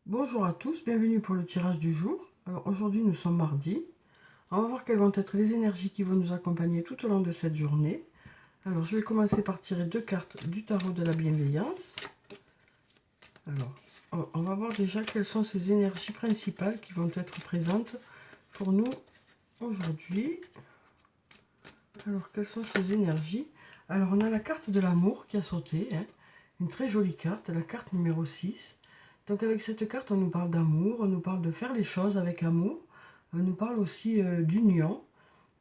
Bonjour à tous, bienvenue pour le tirage du jour. Alors aujourd'hui nous sommes mardi. On va voir quelles vont être les énergies qui vont nous accompagner tout au long de cette journée. Alors je vais commencer par tirer deux cartes du tarot de la bienveillance. Alors on va voir déjà quelles sont ces énergies principales qui vont être présentes pour nous aujourd'hui. Alors quelles sont ces énergies? Alors on a la carte de l'amour qui a sauté, une très jolie carte, la carte numéro 6. Donc avec cette carte, on nous parle d'amour, on nous parle de faire les choses avec amour, on nous parle aussi d'union,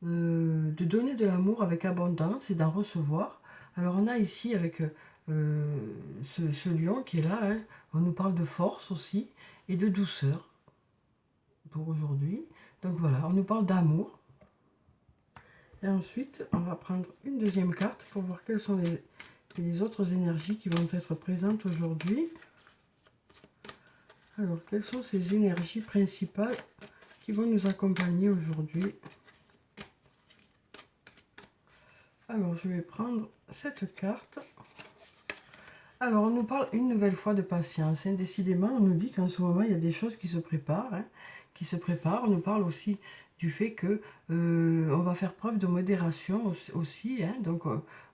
de donner de l'amour avec abondance et d'en recevoir. Alors on a ici avec ce lion qui est là, on nous parle de force aussi et de douceur pour aujourd'hui. Donc voilà, on nous parle d'amour. Et ensuite, on va prendre une deuxième carte pour voir quelles sont les autres énergies qui vont être présentes aujourd'hui. Alors, quelles sont ces énergies principales qui vont nous accompagner aujourd'hui? Alors, je vais prendre cette carte. Alors, on nous parle une nouvelle fois de patience. Décidément, on nous dit qu'en ce moment, il y a des choses qui se préparent. Qui se préparent. On nous parle aussi du fait que on va faire preuve de modération aussi. Donc,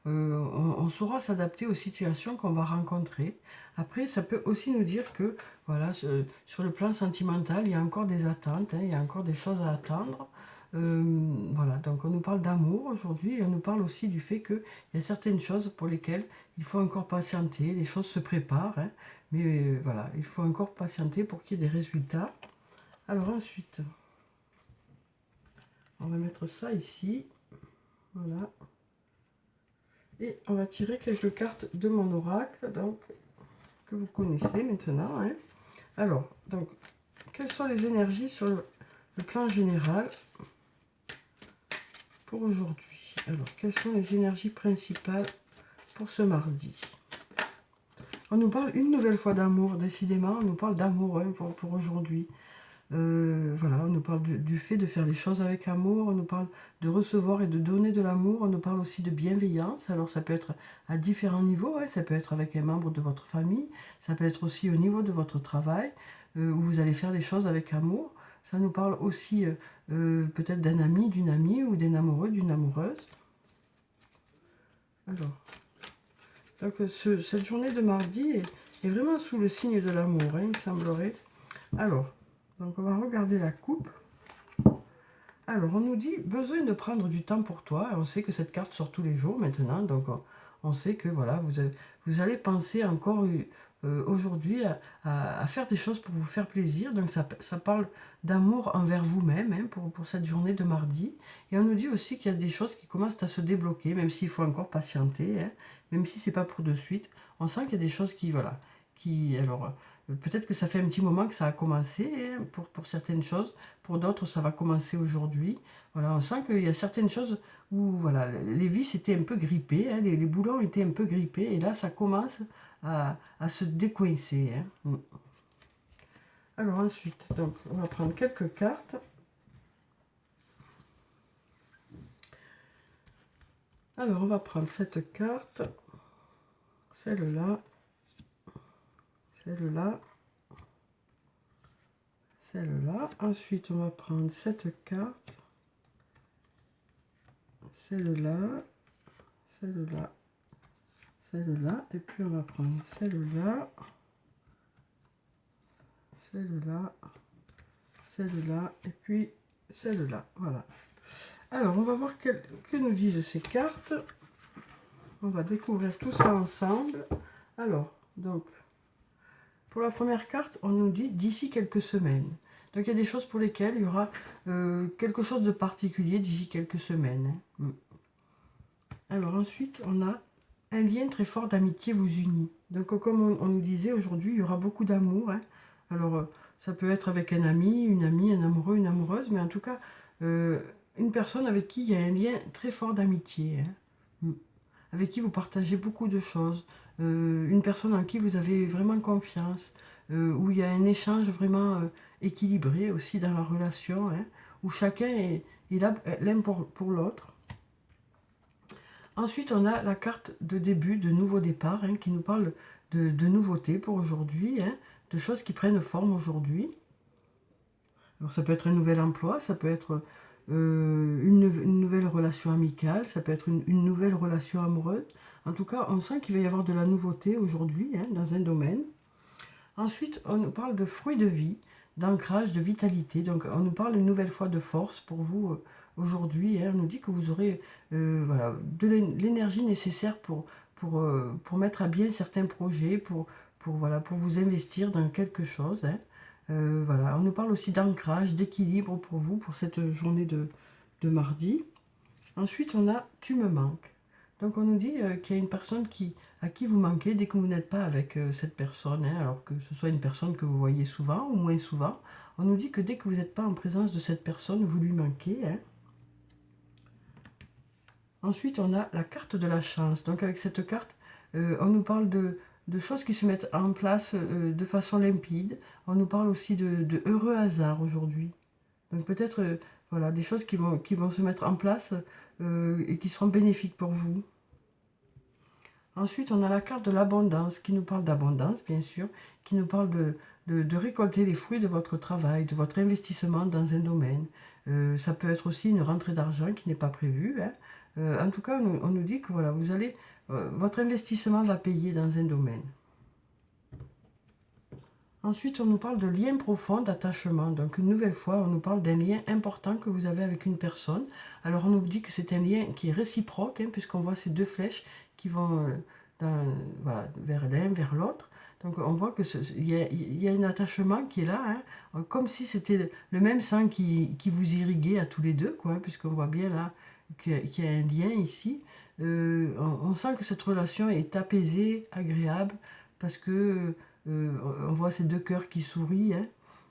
on saura s'adapter aux situations qu'on va rencontrer. Après, ça peut aussi nous dire que, voilà, sur le plan sentimental, il y a encore des attentes, il y a encore des choses à attendre. Voilà, donc on nous parle d'amour aujourd'hui et on nous parle aussi du fait qu'il y a certaines choses pour lesquelles il faut encore patienter, les choses se préparent, mais voilà, il faut encore patienter pour qu'il y ait des résultats. Alors ensuite, on va mettre ça ici, voilà, et on va tirer quelques cartes de mon oracle, donc que vous connaissez maintenant. Alors, donc, quelles sont les énergies sur le plan général pour aujourd'hui? Alors, quelles sont les énergies principales pour ce mardi? On nous parle une nouvelle fois d'amour, décidément, on nous parle d'amour pour aujourd'hui. Voilà, on nous parle du fait de faire les choses avec amour, on nous parle de recevoir et de donner de l'amour, on nous parle aussi de bienveillance. Alors ça peut être à différents niveaux, ça peut être avec un membre de votre famille, ça peut être aussi au niveau de votre travail, où vous allez faire les choses avec amour. Ça nous parle aussi peut-être d'un ami, d'une amie, ou d'un amoureux, d'une amoureuse. Alors, donc cette journée de mardi est vraiment sous le signe de l'amour, il semblerait. Alors, donc on va regarder la coupe. Alors, on nous dit besoin de prendre du temps pour toi. On sait que cette carte sort tous les jours maintenant, donc on sait que voilà, vous allez penser encore aujourd'hui à faire des choses pour vous faire plaisir. Donc ça parle d'amour envers vous-même pour cette journée de mardi. Et on nous dit aussi qu'il y a des choses qui commencent à se débloquer, même s'il faut encore patienter, même si c'est pas pour de suite. On sent qu'il y a des choses qui voilà, alors peut-être que ça fait un petit moment que ça a commencé pour certaines choses, pour d'autres ça va commencer aujourd'hui. Voilà, on sent qu'il y a certaines choses où voilà, les vis étaient un peu grippées, les boulons étaient un peu grippés, et là ça commence à se décoincer. Alors ensuite, donc, on va prendre quelques cartes. Alors on va prendre cette carte, celle-là, celle-là, celle-là. Ensuite, on va prendre cette carte, celle-là, celle-là, celle-là. Et puis, on va prendre celle-là, celle-là, celle-là, et puis celle-là. Voilà. Alors, on va voir que nous disent ces cartes. On va découvrir tout ça ensemble. Alors, donc, pour la première carte, on nous dit d'ici quelques semaines. Donc il y a des choses pour lesquelles il y aura quelque chose de particulier d'ici quelques semaines. Alors ensuite, on a un lien très fort d'amitié vous unit. Donc comme on nous disait aujourd'hui, il y aura beaucoup d'amour. Alors ça peut être avec un ami, une amie, un amoureux, une amoureuse, mais en tout cas, une personne avec qui il y a un lien très fort d'amitié. Avec qui vous partagez beaucoup de choses, une personne en qui vous avez vraiment confiance, où il y a un échange vraiment équilibré aussi dans la relation, où chacun est là l'un pour l'autre. Ensuite, on a la carte de début, de nouveau départ, qui nous parle de nouveautés pour aujourd'hui, de choses qui prennent forme aujourd'hui. Alors ça peut être un nouvel emploi, ça peut être une nouvelle relation amicale, ça peut être une nouvelle relation amoureuse. En tout cas, on sent qu'il va y avoir de la nouveauté aujourd'hui hein, dans un domaine. Ensuite, on nous parle de fruits de vie, d'ancrage, de vitalité. Donc, on nous parle une nouvelle fois de force pour vous aujourd'hui. Hein. On nous dit que vous aurez voilà, de l'énergie nécessaire pour mettre à bien certains projets, voilà, pour vous investir dans quelque chose. Hein. Voilà. On nous parle aussi d'ancrage, d'équilibre pour vous, pour cette journée de mardi. Ensuite, on a tu me manques. Donc, on nous dit qu'il y a une personne à qui vous manquez dès que vous n'êtes pas avec cette personne, hein, alors que ce soit une personne que vous voyez souvent ou moins souvent. On nous dit que dès que vous n'êtes pas en présence de cette personne, vous lui manquez. Hein. Ensuite, on a la carte de la chance. Donc, avec cette carte, on nous parle de choses qui se mettent en place de façon limpide. On nous parle aussi de heureux hasards aujourd'hui. Donc peut-être voilà, des choses qui vont se mettre en place et qui seront bénéfiques pour vous. Ensuite, on a la carte de l'abondance qui nous parle d'abondance, bien sûr, qui nous parle de récolter les fruits de votre travail, de votre investissement dans un domaine. Ça peut être aussi une rentrée d'argent qui n'est pas prévue. Hein. En tout cas, on nous dit que voilà, vous allez, votre investissement va payer dans un domaine. Ensuite, on nous parle de lien profond, d'attachement. Donc, une nouvelle fois, on nous parle d'un lien important que vous avez avec une personne. Alors, on nous dit que c'est un lien qui est réciproque, hein, puisqu'on voit ces deux flèches qui vont voilà, vers l'un, vers l'autre. Donc, on voit il y a un attachement qui est là, hein, comme si c'était le même sang qui vous irriguait à tous les deux, quoi, hein, puisqu'on voit bien là qu'il y a un lien ici. On sent que cette relation est apaisée, agréable, parce que on voit ces deux cœurs qui sourient, hein,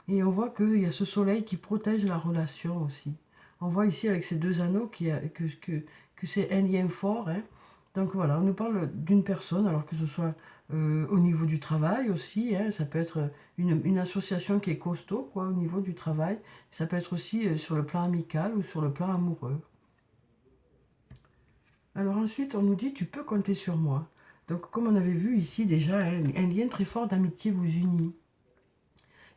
et on voit qu'il y a ce soleil qui protège la relation aussi. On voit ici avec ces deux anneaux que c'est un lien fort. Hein. Donc voilà, on nous parle d'une personne, alors que ce soit au niveau du travail aussi, hein, ça peut être une association qui est costaud quoi, au niveau du travail, ça peut être aussi sur le plan amical ou sur le plan amoureux. Alors ensuite, on nous dit, tu peux compter sur moi. Donc comme on avait vu ici déjà, hein, un lien très fort d'amitié vous unit.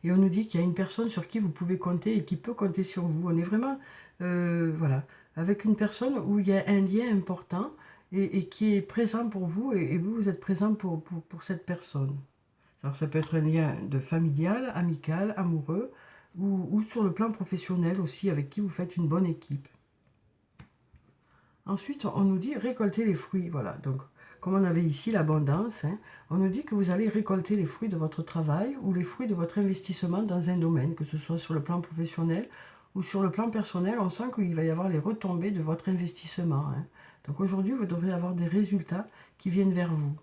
Et on nous dit qu'il y a une personne sur qui vous pouvez compter et qui peut compter sur vous. On est vraiment, voilà, avec une personne où il y a un lien important et qui est présent pour vous et vous, vous êtes présent pour cette personne. Alors ça peut être un lien de familial, amical, amoureux ou sur le plan professionnel aussi avec qui vous faites une bonne équipe. Ensuite, on nous dit récolter les fruits. Voilà, donc comme on avait ici l'abondance, hein, on nous dit que vous allez récolter les fruits de votre travail ou les fruits de votre investissement dans un domaine, que ce soit sur le plan professionnel ou sur le plan personnel. On sent qu'il va y avoir les retombées de votre investissement. Hein. Donc aujourd'hui, vous devrez avoir des résultats qui viennent vers vous.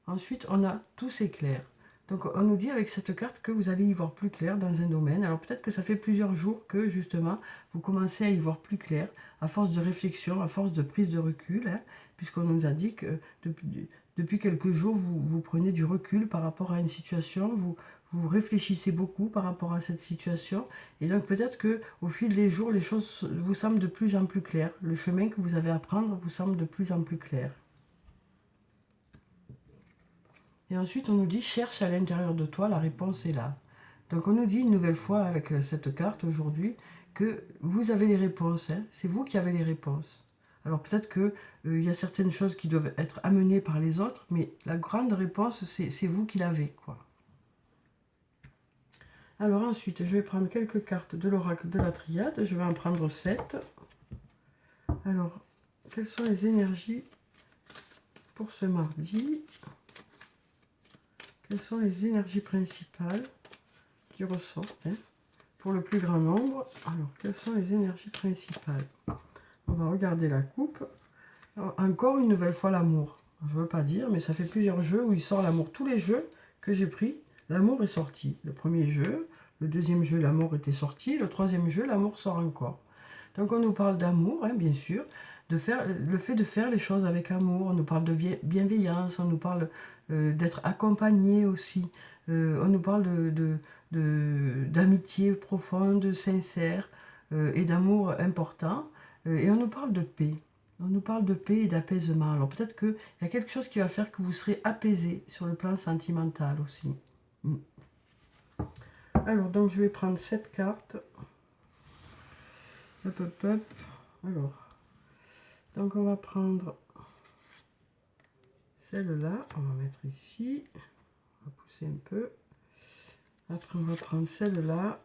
Ensuite, on a tout s'éclaire. Donc on nous dit avec cette carte que vous allez y voir plus clair dans un domaine. Alors peut-être que ça fait plusieurs jours que justement vous commencez à y voir plus clair à force de réflexion, à force de prise de recul, hein, puisqu'on nous a dit que depuis quelques jours vous prenez du recul par rapport à une situation, vous réfléchissez beaucoup par rapport à cette situation et donc peut-être que au fil des jours les choses vous semblent de plus en plus claires. Le chemin que vous avez à prendre vous semble de plus en plus clair. Et ensuite, on nous dit cherche à l'intérieur de toi, la réponse est là. Donc on nous dit une nouvelle fois avec cette carte aujourd'hui que vous avez les réponses, hein. C'est vous qui avez les réponses. Alors peut-être qu'il y a certaines choses qui doivent être amenées par les autres, mais la grande réponse, c'est vous qui l'avez, quoi. Alors ensuite, je vais prendre quelques cartes de l'oracle de la triade. Je vais en prendre 7. Alors, quelles sont les énergies pour ce mardi ? Quelles sont les énergies principales qui ressortent hein, pour le plus grand nombre? Alors, quelles sont les énergies principales? On va regarder la coupe. Alors, encore une nouvelle fois l'amour. Je ne veux pas dire, mais ça fait plusieurs jeux où il sort l'amour. Tous les jeux que j'ai pris, l'amour est sorti. Le premier jeu, le deuxième jeu, l'amour était sorti. Le troisième jeu, l'amour sort encore. Donc on nous parle d'amour, hein, bien sûr, le fait de faire les choses avec amour, on nous parle de bienveillance, on nous parle d'être accompagné aussi, on nous parle d'amitié profonde, sincère et d'amour important, et on nous parle de paix. On nous parle de paix et d'apaisement. Alors peut-être qu'il y a quelque chose qui va faire que vous serez apaisé sur le plan sentimental aussi. Alors donc je vais prendre cette carte. Hop, hop, hop. Alors, donc on va prendre celle-là. On va mettre ici. On va pousser un peu. Après on va prendre celle-là.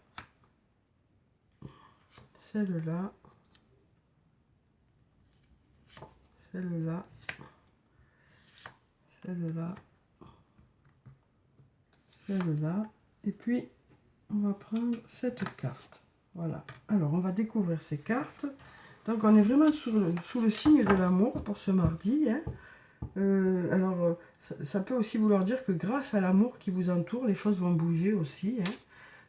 Celle-là. Celle-là. Celle-là. Celle-là. Et puis, on va prendre cette carte. Voilà. Alors, on va découvrir ces cartes. Donc, on est vraiment sous le signe de l'amour pour ce mardi. Hein. Ça peut aussi vouloir dire que grâce à l'amour qui vous entoure, les choses vont bouger aussi. Hein.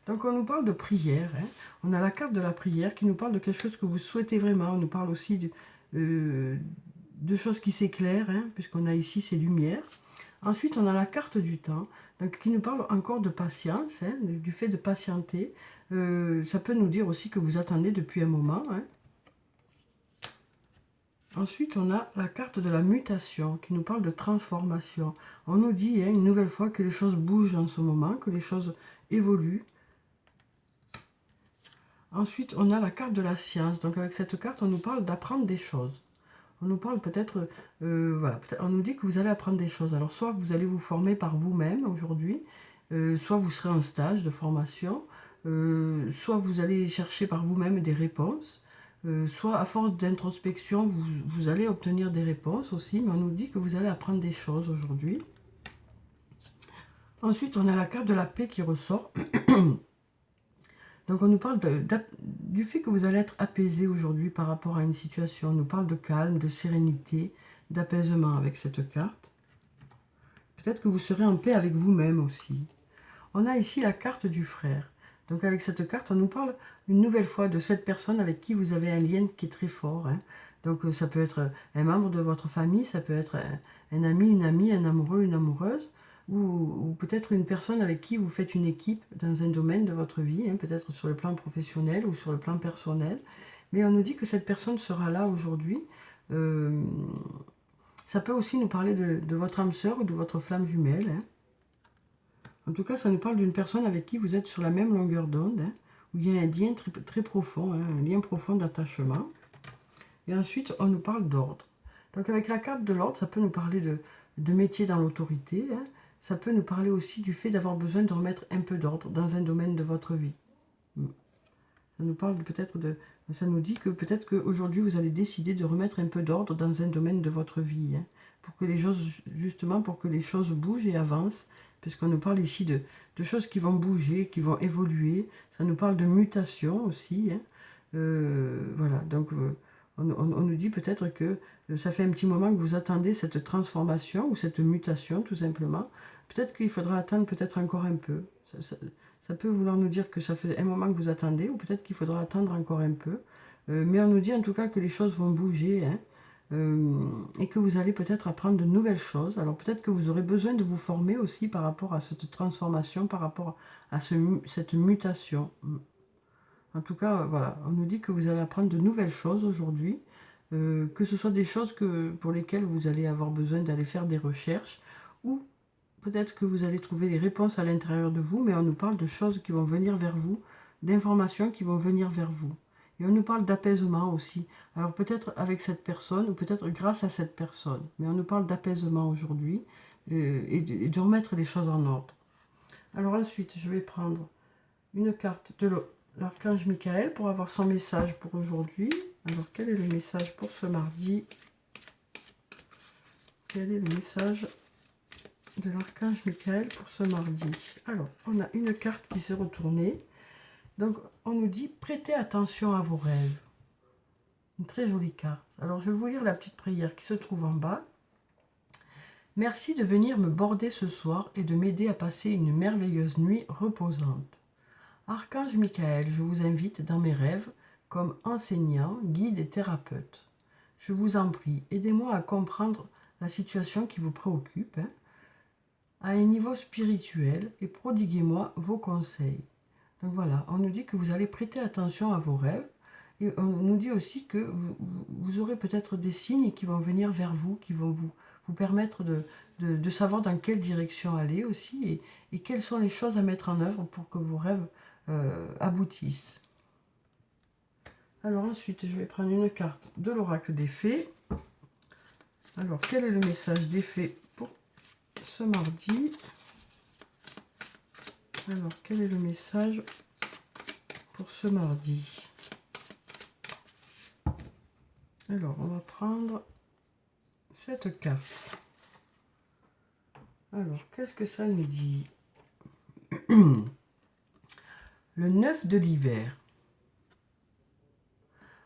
Donc, on nous parle de prière. Hein. On a la carte de la prière qui nous parle de quelque chose que vous souhaitez vraiment. On nous parle aussi de choses qui s'éclairent, hein, puisqu'on a ici ces lumières. Ensuite, on a la carte du temps, donc, qui nous parle encore de patience, hein, du fait de patienter. Ça peut nous dire aussi que vous attendez depuis un moment. Hein. Ensuite, on a la carte de la mutation, qui nous parle de transformation. On nous dit une nouvelle fois que les choses bougent en ce moment, que les choses évoluent. Ensuite, on a la carte de la science. Donc, avec cette carte, on nous parle d'apprendre des choses. On nous parle peut-être, voilà, on nous dit que vous allez apprendre des choses. Alors, soit vous allez vous former par vous-même aujourd'hui, soit vous serez en stage de formation, soit vous allez chercher par vous-même des réponses, soit à force d'introspection, vous allez obtenir des réponses aussi, mais on nous dit que vous allez apprendre des choses aujourd'hui. Ensuite, on a la carte de la paix qui ressort. Donc on nous parle du fait que vous allez être apaisé aujourd'hui par rapport à une situation. On nous parle de calme, de sérénité, d'apaisement avec cette carte. Peut-être que vous serez en paix avec vous-même aussi. On a ici la carte du frère. Donc avec cette carte, on nous parle une nouvelle fois de cette personne avec qui vous avez un lien qui est très fort. Hein. Donc ça peut être un membre de votre famille, ça peut être un ami, une amie, un amoureux, une amoureuse, ou peut-être une personne avec qui vous faites une équipe dans un domaine de votre vie, hein, peut-être sur le plan professionnel ou sur le plan personnel. Mais on nous dit que cette personne sera là aujourd'hui. Ça peut aussi nous parler de votre âme sœur ou de votre flamme jumelle. Hein. En tout cas, ça nous parle d'une personne avec qui vous êtes sur la même longueur d'onde, hein, où il y a un lien très, très profond, hein, un lien profond d'attachement. Et ensuite, on nous parle d'ordre. Donc avec la carte de l'ordre, ça peut nous parler de métier dans l'autorité. Hein. Ça peut nous parler aussi du fait d'avoir besoin de remettre un peu d'ordre dans un domaine de votre vie. Ça nous parle peut-être ça nous dit que peut-être qu'aujourd'hui vous allez décider de remettre un peu d'ordre dans un domaine de votre vie. Hein, pour que les choses, justement, pour que les choses bougent et avancent. Puisqu'on nous parle ici de choses qui vont bouger, qui vont évoluer. Ça nous parle de mutation aussi. Hein. Voilà, donc on nous dit peut-être que ça fait un petit moment que vous attendez cette transformation ou cette mutation tout simplement. Peut-être qu'il faudra attendre peut-être encore un peu. Ça peut vouloir nous dire que ça fait un moment que vous attendez ou peut-être qu'il faudra attendre encore un peu. Mais on nous dit en tout cas que les choses vont bouger hein, et que vous allez peut-être apprendre de nouvelles choses. Alors peut-être que vous aurez besoin de vous former aussi par rapport à cette transformation, par rapport à cette mutation. En tout cas, voilà, on nous dit que vous allez apprendre de nouvelles choses aujourd'hui, que ce soit des choses pour lesquelles vous allez avoir besoin d'aller faire des recherches, ou peut-être que vous allez trouver les réponses à l'intérieur de vous, mais on nous parle de choses qui vont venir vers vous, d'informations qui vont venir vers vous. Et on nous parle d'apaisement aussi. Alors peut-être avec cette personne, ou peut-être grâce à cette personne, mais on nous parle d'apaisement aujourd'hui, et de remettre les choses en ordre. Alors ensuite, je vais prendre une carte de l'archange Michael pour avoir son message pour aujourd'hui. Alors, quel est le message pour ce mardi? Quel est le message de l'archange Michael pour ce mardi? Alors, on a une carte qui s'est retournée. Donc, on nous dit, prêtez attention à vos rêves. Une très jolie carte. Alors, je vais vous lire la petite prière qui se trouve en bas. Merci de venir me border ce soir et de m'aider à passer une merveilleuse nuit reposante. Archange Michael, je vous invite dans mes rêves comme enseignant, guide et thérapeute. Je vous en prie, aidez-moi à comprendre la situation qui vous préoccupe hein, à un niveau spirituel et prodiguez-moi vos conseils. Donc voilà, on nous dit que vous allez prêter attention à vos rêves Et on nous dit aussi que vous aurez peut-être des signes qui vont venir vers vous, qui vont vous permettre de savoir dans quelle direction aller aussi et quelles sont les choses à mettre en œuvre pour que vos rêves aboutissent. Alors ensuite, je vais prendre une carte de l'oracle des fées. Alors, quel est le message des fées pour ce mardi? Alors, quel est le message pour ce mardi? Alors, on va prendre cette carte. Alors, qu'est-ce que ça nous dit? Le 9 de l'hiver.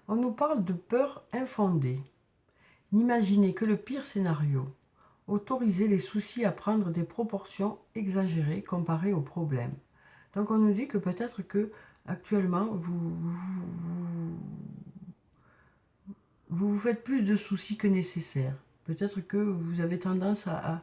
On nous parle de peur infondée. N'imaginez que le pire scénario. Autorisez les soucis à prendre des proportions exagérées comparées aux problèmes. Donc on nous dit que peut-être que actuellement vous faites plus de soucis que nécessaire. Peut-être que vous avez tendance à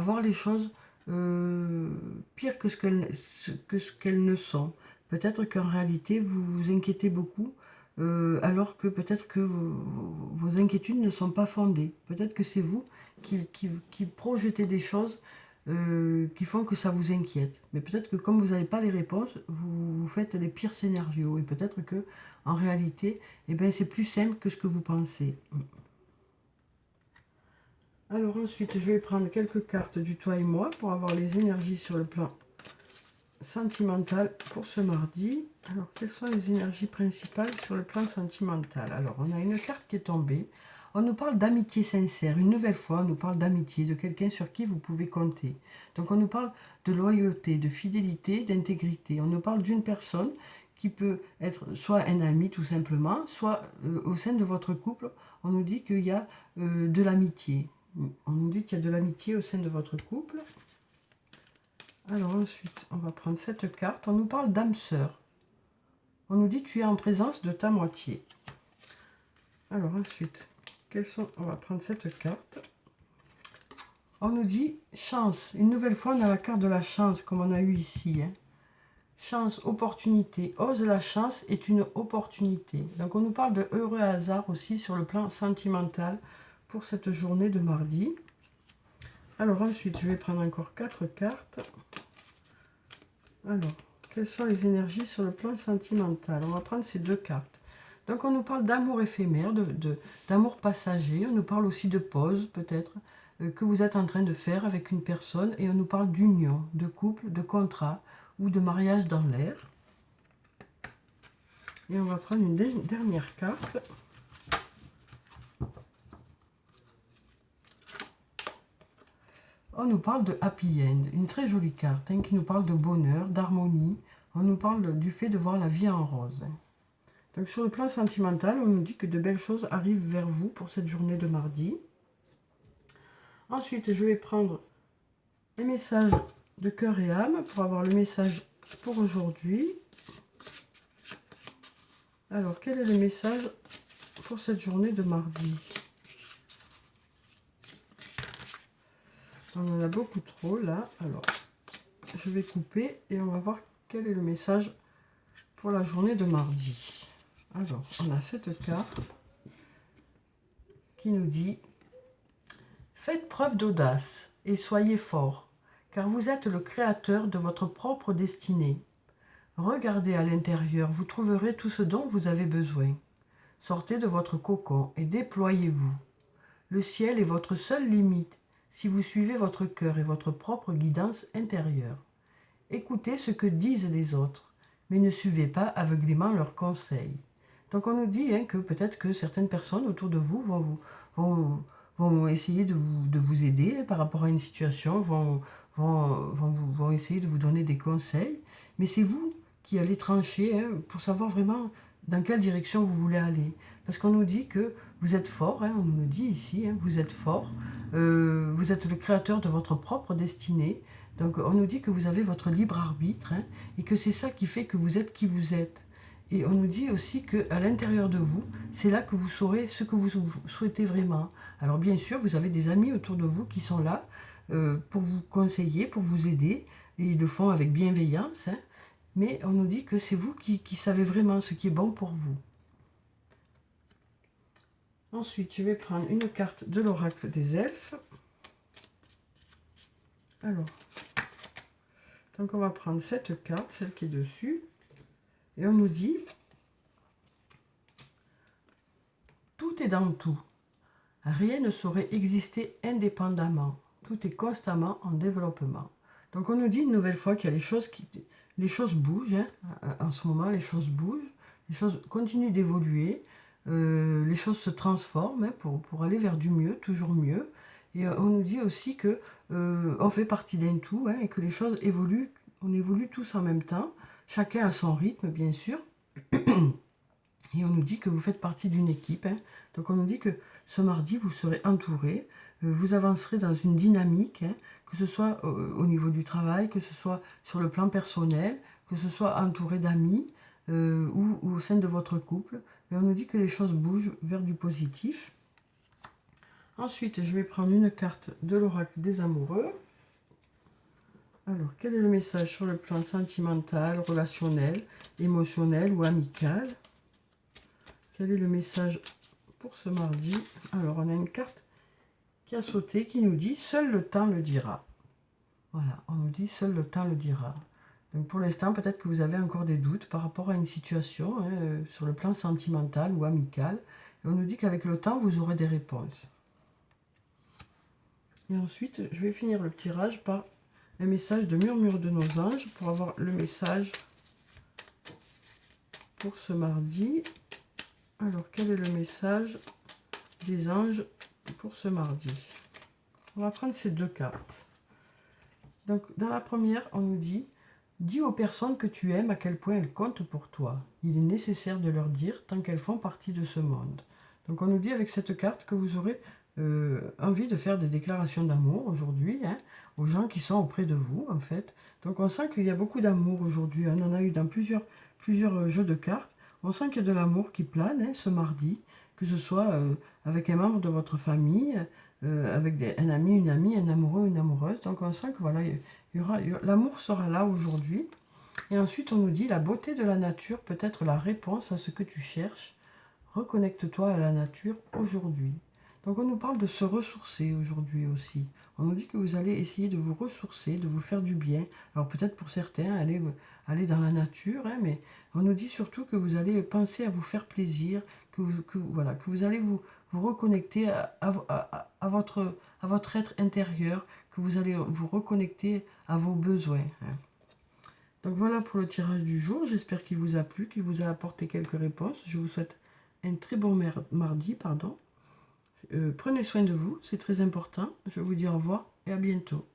voir les choses pire que ce qu'elles ne sont. Peut-être qu'en réalité, vous vous inquiétez beaucoup, alors que peut-être que vos inquiétudes ne sont pas fondées. Peut-être que c'est vous qui projetez des choses qui font que ça vous inquiète. Mais peut-être que comme vous n'avez pas les réponses, vous faites les pires scénarios. Et peut-être que en réalité, eh ben, c'est plus simple que ce que vous pensez. Alors ensuite, je vais prendre quelques cartes du toi et moi pour avoir les énergies sur le plan sentimental pour ce mardi. Alors, quelles sont les énergies principales sur le plan sentimental? Alors, on a une carte qui est tombée. On nous parle d'amitié sincère. Une nouvelle fois, on nous parle d'amitié, de quelqu'un sur qui vous pouvez compter. Donc, on nous parle de loyauté, de fidélité, d'intégrité. On nous parle d'une personne qui peut être soit un ami tout simplement, soit au sein de votre couple, on nous dit qu'il y a de l'amitié. On nous dit qu'il y a de l'amitié au sein de votre couple. Alors ensuite, on va prendre cette carte. On nous parle d'âme sœur. On nous dit tu es en présence de ta moitié. Alors ensuite, on va prendre cette carte. On nous dit chance. Une nouvelle fois, on a la carte de la chance, comme on a eu ici. Chance, opportunité. Ose la chance est une opportunité. Donc on nous parle de heureux hasard aussi sur le plan sentimental pour cette journée de mardi. Alors ensuite, je vais prendre encore 4 cartes. Alors, quelles sont les énergies sur le plan sentimental? On va prendre ces 2 cartes. Donc on nous parle d'amour éphémère, d'amour passager. On nous parle aussi de pause peut-être que vous êtes en train de faire avec une personne. Et on nous parle d'union, de couple, de contrat ou de mariage dans l'air. Et on va prendre une dernière carte. On nous parle de happy end, une très jolie carte qui nous parle de bonheur, d'harmonie. On nous parle du fait de voir la vie en rose. Donc sur le plan sentimental, on nous dit que de belles choses arrivent vers vous pour cette journée de mardi. Ensuite, je vais prendre les messages de cœur et âme pour avoir le message pour aujourd'hui. Alors, quel est le message pour cette journée de mardi? On en a beaucoup trop là. Alors, je vais couper et on va voir quel est le message pour la journée de mardi. Alors, on a cette carte qui nous dit « Faites preuve d'audace et soyez fort, car vous êtes le créateur de votre propre destinée. Regardez à l'intérieur, vous trouverez tout ce dont vous avez besoin. Sortez de votre cocon et déployez-vous. Le ciel est votre seule limite si vous suivez votre cœur et votre propre guidance intérieure. Écoutez ce que disent les autres, mais ne suivez pas aveuglément leurs conseils. » Donc on nous dit que peut-être que certaines personnes autour de vous vont essayer de vous aider par rapport à une situation, vont essayer de vous donner des conseils, mais c'est vous qui allez trancher pour savoir vraiment dans quelle direction vous voulez aller. Parce qu'on nous dit que vous êtes fort, on nous le dit ici, vous êtes fort, vous êtes le créateur de votre propre destinée. Donc on nous dit que vous avez votre libre arbitre et que c'est ça qui fait que vous êtes qui vous êtes. Et on nous dit aussi qu'à l'intérieur de vous, c'est là que vous saurez ce que vous souhaitez vraiment. Alors bien sûr, vous avez des amis autour de vous qui sont là pour vous conseiller, pour vous aider. Et ils le font avec bienveillance. Mais on nous dit que c'est vous qui savez vraiment ce qui est bon pour vous. Ensuite, je vais prendre une carte de l'oracle des elfes. Alors, donc on va prendre cette carte, celle qui est dessus, et on nous dit « Tout est dans tout. Rien ne saurait exister indépendamment. Tout est constamment en développement. » Donc on nous dit une nouvelle fois qu'il y a les choses bougent, hein, en ce moment les choses bougent, les choses continuent d'évoluer, les choses se transforment, hein, pour aller vers du mieux, toujours mieux. Et on nous dit aussi que on fait partie d'un tout, hein, et que les choses évoluent, on évolue tous en même temps, chacun à son rythme bien sûr. Et on nous dit que vous faites partie d'une équipe, hein. Donc on nous dit que ce mardi, vous serez entouré, vous avancerez dans une dynamique, hein, que ce soit au niveau du travail, que ce soit sur le plan personnel, que ce soit entouré d'amis ou au sein de votre couple. Mais on nous dit que les choses bougent vers du positif. Ensuite, je vais prendre une carte de l'oracle des amoureux. Alors, quel est le message sur le plan sentimental, relationnel, émotionnel ou amical? Quel est le message pour ce mardi? Alors, on a une carte qui a sauté, qui nous dit « Seul le temps le dira ». Voilà, on nous dit « Seul le temps le dira ». Donc, pour l'instant, peut-être que vous avez encore des doutes par rapport à une situation, hein, sur le plan sentimental ou amical. Et on nous dit qu'avec le temps, vous aurez des réponses. Et ensuite, je vais finir le tirage par un message de Murmure de nos anges pour avoir le message pour ce mardi. Alors, quel est le message des anges pour ce mardi? On va prendre ces deux cartes. Donc, dans la première, on nous dit « Dis aux personnes que tu aimes à quel point elles comptent pour toi. Il est nécessaire de leur dire tant qu'elles font partie de ce monde. » Donc, on nous dit avec cette carte que vous aurez envie de faire des déclarations d'amour aujourd'hui, hein, aux gens qui sont auprès de vous, en fait. Donc, on sent qu'il y a beaucoup d'amour aujourd'hui. On en a eu dans plusieurs jeux de cartes. On sent qu'il y a de l'amour qui plane, hein, ce mardi, que ce soit avec un membre de votre famille, avec un ami, une amie, un amoureux, une amoureuse. Donc on sent que voilà, l'amour sera là aujourd'hui. Et ensuite on nous dit la beauté de la nature peut être la réponse à ce que tu cherches. Reconnecte-toi à la nature aujourd'hui. Donc on nous parle de se ressourcer aujourd'hui aussi. On nous dit que vous allez essayer de vous ressourcer, de vous faire du bien. Alors peut-être pour certains, aller dans la nature, hein, mais on nous dit surtout que vous allez penser à vous faire plaisir, que vous allez vous reconnecter à votre être intérieur, que vous allez vous reconnecter à vos besoins, hein. Donc voilà pour le tirage du jour. J'espère qu'il vous a plu, qu'il vous a apporté quelques réponses. Je vous souhaite un très bon mardi, pardon. Prenez soin de vous, c'est très important. Je vous dis au revoir et à bientôt.